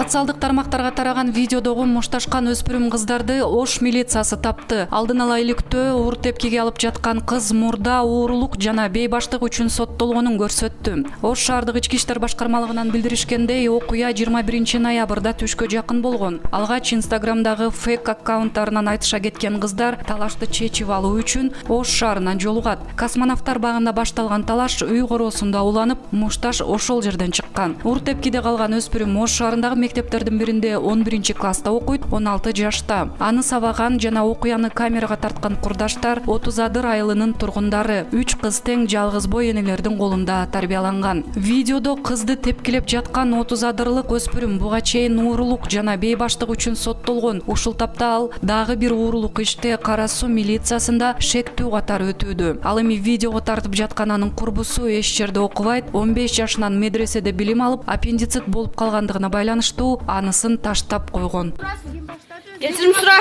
Социалдык тармактарга тараган видеодогу мушташкан өспүрүм кыздарды Ош милициясы тапты. Алдын ала иликтөө оор тепкиге алып жаткан кыз мурда оорулук жана бейбаштык үчүн соттолгонун көрсөттү. Ош шаардык ички иштер башкармалыгынан билдиришкендей, окуя 21 ноябрда түшкө жакын болгон. Алгач Инстаграмдагы фейк аккаунттарынан айтыша кеткен кыздар талашты чечип алуу үчүн Ош шаарынан жолугат. Космонавттар багында башталган талаш үй короосунда уланып, мушташ ошол жерден чыккан. Оор тепкиде калган өспүрүм Ош шаарындагы мектептердин биринде 11 класста окуйт, 16 жашта. Аны сабаган жана окуяны камерага тарткан курдаштар 30 адыр айылынын тургундары. 3 кыз тең жалгыз бой энелердин колунда тарбияланган. Видеодо кызды тепкилеп жаткан 30 адырлык өспүрүм буга чейин оорулук жана бейбаштык үчүн соттолгон. Ушул тапта ал дагы бир оорулук иште Кара Суу милициясында шектүү катары өтүүдө. Ал эми видеого тартып жаткан анын курбусу эч жерде окубайт, 15 жашынан медреседе билим алып, аппендицит болуп калгандыгына байланыштуу анысын таштап койгон. Гетирим сура.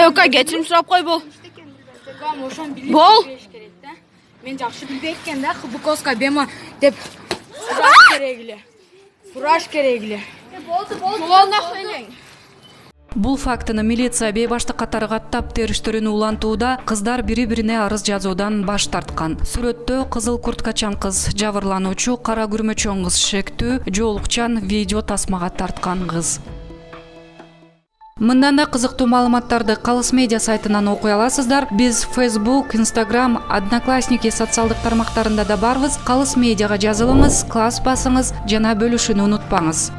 Ока, гетирим сурап кой бол. Бол. Мен жакшы билбей экен да, Букоска бема деп сураш керегиле. Сураш керегиле. Болду нахуй. Бул фактыны милиция бейбаштык катары каттап териштирүүнү улантууда, кыздар бири-бирине арыз жазуудан баш тарткан. Сүрөттө кызыл курткачан кыз жабырлануучу, кара күрмөчөң кыз шектүү, жоолукчан видео тасмага тарткан кыз. Мындан да кызыктуу маалыматтарды Калыс медиа сайтынан окуй аласыздар. Биз Facebook, Instagram, Одноклассники социалдык тармактарында да барбыз. Калыс медиага жазылыңыз, класс басыңыз жана бөлүшүүнү унутпаңыз.